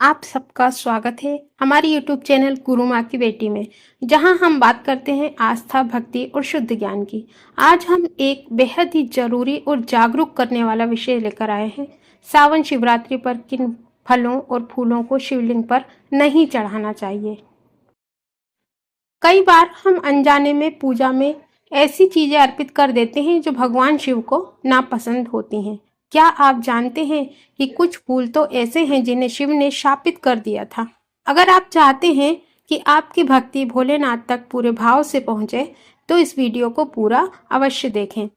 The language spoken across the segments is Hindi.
आप सबका स्वागत है हमारे YouTube चैनल गुरु माँ की बेटी में, जहां हम बात करते हैं आस्था, भक्ति और शुद्ध ज्ञान की। आज हम एक बेहद ही जरूरी और जागरूक करने वाला विषय लेकर आए हैं। सावन शिवरात्रि पर किन फलों और फूलों को शिवलिंग पर नहीं चढ़ाना चाहिए। कई बार हम अनजाने में पूजा में ऐसी चीजें अर्पित कर देते हैं जो भगवान शिव को नापसंद होती हैं। क्या आप जानते हैं कि कुछ फूल तो ऐसे हैं जिन्हें शिव ने शापित कर दिया था। अगर आप चाहते हैं कि आपकी भक्ति भोलेनाथ तक पूरे भाव से पहुंचे तो इस वीडियो को पूरा अवश्य देखें,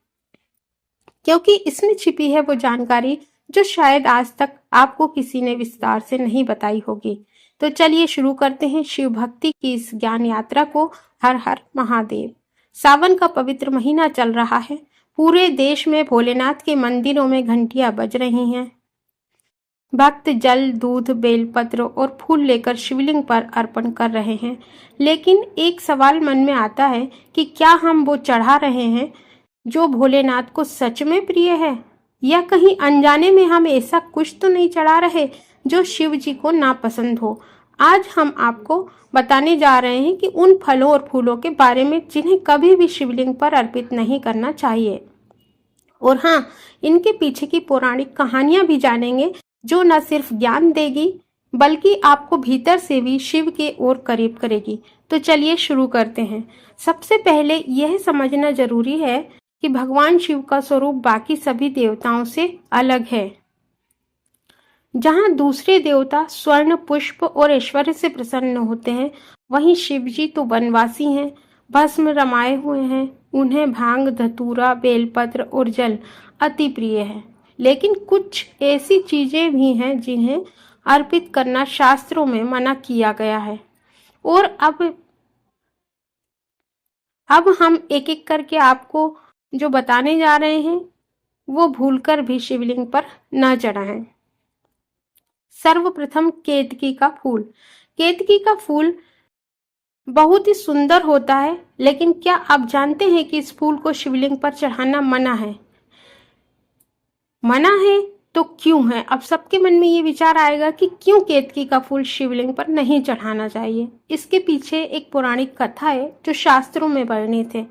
क्योंकि इसमें छिपी है वो जानकारी जो शायद आज तक आपको किसी ने विस्तार से नहीं बताई होगी। तो चलिए शुरू करते हैं शिव भक्ति की इस ज्ञान यात्रा को। हर हर महादेव। सावन का पवित्र महीना चल रहा है। पूरे देश में भोलेनाथ के मंदिरों में घंटियां बज रही हैं। भक्त जल, दूध, बेलपत्र और फूल लेकर शिवलिंग पर अर्पण कर रहे हैं। लेकिन एक सवाल मन में आता है कि क्या हम वो चढ़ा रहे हैं जो भोलेनाथ को सच में प्रिय है, या कहीं अनजाने में हम ऐसा कुछ तो नहीं चढ़ा रहे जो शिव जी को नापसंद हो। आज हम आपको बताने जा रहे हैं कि उन फलों और फूलों के बारे में जिन्हें कभी भी शिवलिंग पर अर्पित नहीं करना चाहिए। और हाँ, इनके पीछे की पौराणिक कहानियां भी जानेंगे जो न सिर्फ ज्ञान देगी बल्कि आपको भीतर से भी शिव के ओर करीब करेगी। तो चलिए शुरू करते हैं। सबसे पहले यह समझना जरूरी है कि भगवान शिव का स्वरूप बाकी सभी देवताओं से अलग है। जहाँ दूसरे देवता स्वर्ण, पुष्प और ऐश्वर्य से प्रसन्न होते हैं, वहीं शिव जी तो वनवासी हैं, भस्म रमाए हुए हैं। उन्हें भांग, धतूरा, बेलपत्र और जल अति प्रिय है। लेकिन कुछ ऐसी चीजें भी हैं जिन्हें अर्पित करना शास्त्रों में मना किया गया है। और अब हम एक एक करके आपको जो बताने जा रहे हैं वो भूलकर भी शिवलिंग पर न चढ़ाएं। सर्वप्रथम केतकी का फूल। केतकी का फूल बहुत ही सुंदर होता है, लेकिन क्या आप जानते हैं कि इस फूल को शिवलिंग पर चढ़ाना मना है? मना है तो क्यों है? अब सबके मन में ये विचार आएगा कि क्यों केतकी का फूल शिवलिंग पर नहीं चढ़ाना चाहिए। इसके पीछे एक पौराणिक कथा है जो शास्त्रों में वर्णित है।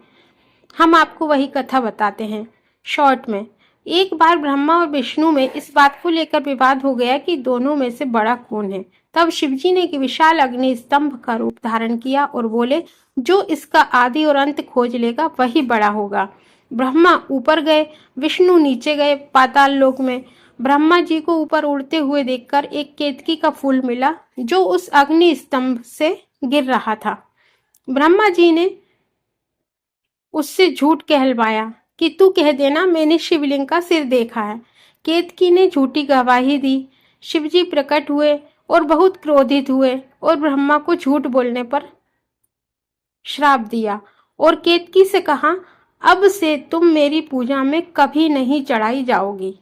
हम आपको वही कथा बताते हैं शॉर्ट में। एक बार ब्रह्मा और विष्णु में इस बात को लेकर विवाद हो गया कि दोनों में से बड़ा कौन है। तब शिवजी ने एक विशाल अग्नि स्तंभ का रूप धारण किया और बोले, जो इसका आदि और अंत खोज लेगा वही बड़ा होगा। ब्रह्मा ऊपर गए, विष्णु नीचे गए पाताल लोक में। ब्रह्मा जी को ऊपर उड़ते हुए देखकर एक केतकी का फूल मिला जो उस अग्नि स्तंभ से गिर रहा था। ब्रह्मा जी ने उससे झूठ कहलवाया कि तू कह देना मैंने शिवलिंग का सिर देखा है। केतकी ने झूठी गवाही दी। शिवजी प्रकट हुए और बहुत क्रोधित हुए और ब्रह्मा को झूठ बोलने पर श्राप दिया और केतकी से कहा, अब से तुम मेरी पूजा में कभी नहीं चढ़ाई जाओगी।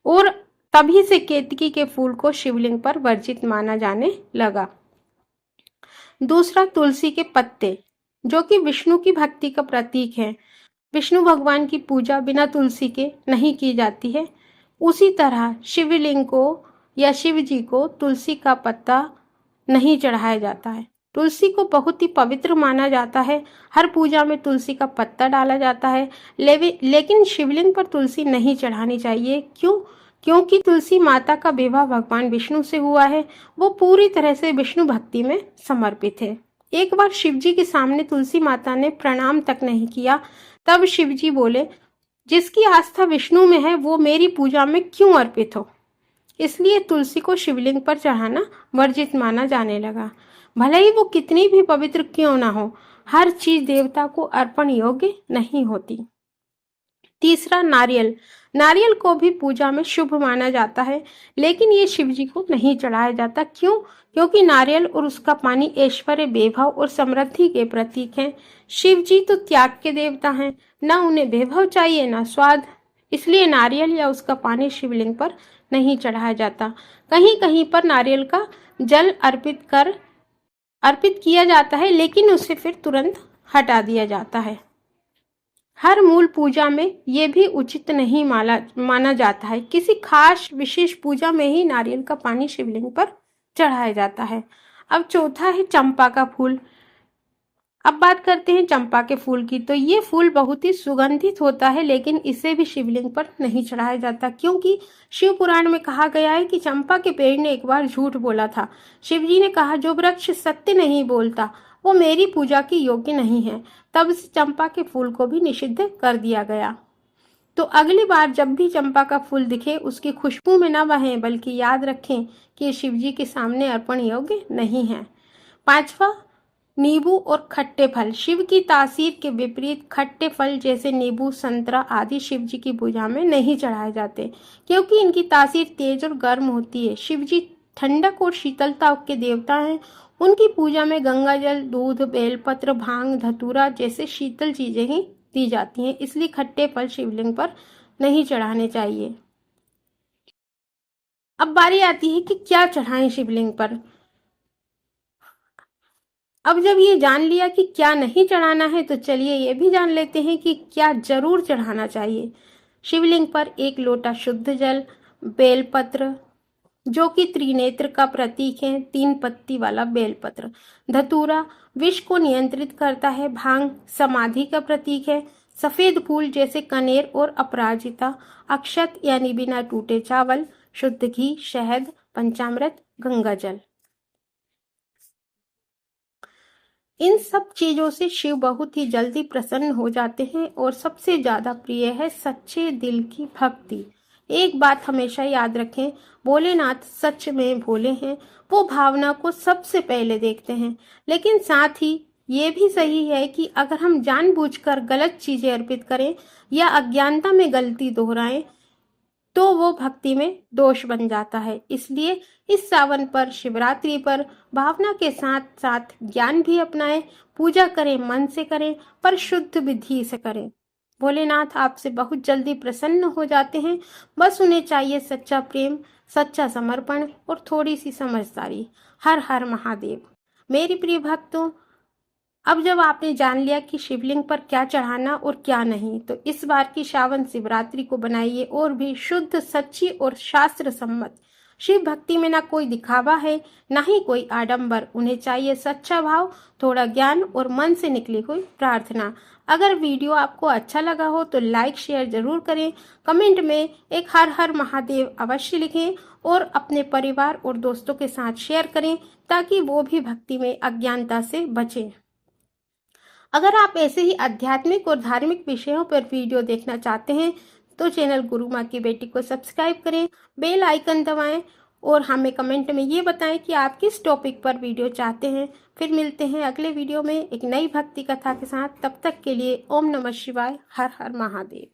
और तभी से केतकी के फूल को शिवलिंग पर वर्जित माना जाने लगा। दूसरा, तुलसी के पत्ते, जो कि विष्णु की भक्ति का प्रतीक है। विष्णु भगवान की पूजा बिना तुलसी के नहीं की जाती है। उसी तरह शिवलिंग को या शिव जी को तुलसी का पत्ता नहीं चढ़ाया जाता है। तुलसी को बहुत ही पवित्र माना जाता है। हर पूजा में तुलसी का पत्ता डाला जाता है, लेकिन शिवलिंग पर तुलसी नहीं चढ़ानी चाहिए। क्यों? क्योंकि तुलसी माता का विवाह भगवान विष्णु से हुआ है। वो पूरी तरह से विष्णु भक्ति में समर्पित है। एक बार शिवजी के सामने तुलसी माता ने प्रणाम तक नहीं किया। तब शिवजी बोले, जिसकी आस्था विष्णु में है वो मेरी पूजा में क्यों अर्पित हो? इसलिए तुलसी को शिवलिंग पर चढ़ाना वर्जित माना जाने लगा। भले ही वो कितनी भी पवित्र क्यों ना हो, हर चीज देवता को अर्पण योग्य नहीं होती। तीसरा, नारियल। नारियल को भी पूजा में शुभ माना जाता है, लेकिन ये शिवजी को नहीं चढ़ाया जाता। क्यों? क्योंकि नारियल और उसका पानी ऐश्वर्य, वैभव और समृद्धि के प्रतीक हैं। शिव जी तो त्याग के देवता हैं, ना उन्हें वैभव चाहिए ना स्वाद। इसलिए नारियल या उसका पानी शिवलिंग पर नहीं चढ़ाया जाता। कहीं कहीं पर नारियल का जल अर्पित किया जाता है, लेकिन उसे फिर तुरंत हटा दिया जाता है। हर मूल पूजा में ये भी उचित नहीं माना जाता है। किसी खास विशेष पूजा में ही नारियल का पानी शिवलिंग पर चढ़ाया जाता है। अब चौथा है चंपा का फूल। अब बात करते हैं चंपा के फूल की। तो ये फूल बहुत ही सुगंधित होता है, लेकिन इसे भी शिवलिंग पर नहीं चढ़ाया जाता, क्योंकि शिव पुराण में कहा गया है कि चंपा के पेड़ ने एक बार झूठ बोला था। शिव जी ने कहा, जो वृक्ष सत्य नहीं बोलता वो मेरी पूजा की योग्य नहीं है। तब से चंपा के फूल को भी निषिद्ध कर दिया गया। तो अगली बार जब भी चंपा का फूल दिखे, उसकी खुशबू में न बहें, बल्कि याद रखें कि ये शिव जी के सामने अर्पण योग्य नहीं है। पांचवा, नींबू और खट्टे फल। शिव की तासीर के विपरीत खट्टे फल जैसे नींबू, संतरा आदि शिव जी की पूजा में नहीं चढ़ाए जाते, क्योंकि इनकी तासीर तेज और गर्म होती है। शिव जी ठंडक और शीतलता के देवता हैं। उनकी पूजा में गंगा जल, दूध, बेलपत्र, भांग, धतूरा जैसे शीतल चीजें ही दी जाती हैं, इसलिए खट्टे फल शिवलिंग पर नहीं चढ़ाने चाहिए। अब बारी आती है कि क्या चढ़ाएं शिवलिंग पर। अब जब ये जान लिया कि क्या नहीं चढ़ाना है, तो चलिए ये भी जान लेते हैं कि क्या जरूर चढ़ाना चाहिए। शिवलिंग पर 1 लोटा शुद्ध जल, बेलपत्र जो कि त्रिनेत्र का प्रतीक है, 3 पत्ती वाला बेलपत्र, धतूरा विष को नियंत्रित करता है, भांग समाधि का प्रतीक है, सफेद फूल जैसे कनेर और अपराजिता, अक्षत यानी बिना टूटे चावल, शुद्ध घी, शहद, पंचामृत, गंगा जल। इन सब चीजों से शिव बहुत ही जल्दी प्रसन्न हो जाते हैं, और सबसे ज्यादा प्रिय है सच्चे दिल की भक्ति। एक बात हमेशा याद रखें, भोलेनाथ सच में भोले हैं। वो भावना को सबसे पहले देखते हैं। लेकिन साथ ही ये भी सही है कि अगर हम जानबूझकर गलत चीजें अर्पित करें या अज्ञानता में गलती दोहराएं, तो वो भक्ति में दोष बन जाता है। इसलिए इस सावन पर, शिवरात्रि पर भावना के साथ साथ ज्ञान भी अपनाएं। पूजा करें, मन से करें, पर शुद्ध विधि से करें। भोलेनाथ आपसे बहुत जल्दी प्रसन्न हो जाते हैं। बस उन्हें चाहिए सच्चा प्रेम, सच्चा समर्पण और थोड़ी सी समझदारी। हर हर महादेव। मेरी प्रिय भक्तों, अब जब आपने जान लिया कि शिवलिंग पर क्या चढ़ाना और क्या नहीं, तो इस बार की श्रावण शिवरात्रि को बनाइए और भी शुद्ध, सच्ची और शास्त्र सम्मत। शिव भक्ति में ना कोई दिखावा है, ना ही कोई आडंबर। उन्हें चाहिए सच्चा भाव, थोड़ा ज्ञान और मन से निकली हुई प्रार्थना। अगर वीडियो आपको अच्छा लगा हो तो लाइक शेयर जरूर करें। कमेंट में एक हर हर महादेव अवश्य लिखें, और अपने परिवार और दोस्तों के साथ शेयर करें, ताकि वो भी भक्ति में अज्ञानता से बचें। अगर आप ऐसे ही आध्यात्मिक और धार्मिक विषयों पर वीडियो देखना चाहते हैं, तो चैनल गुरु माँ की बेटी को सब्सक्राइब करें, बेल आइकन दबाएं, और हमें कमेंट में ये बताएं कि आप किस टॉपिक पर वीडियो चाहते हैं। फिर मिलते हैं अगले वीडियो में एक नई भक्ति कथा के साथ। तब तक के लिए ओम नमः शिवाय, हर हर महादेव।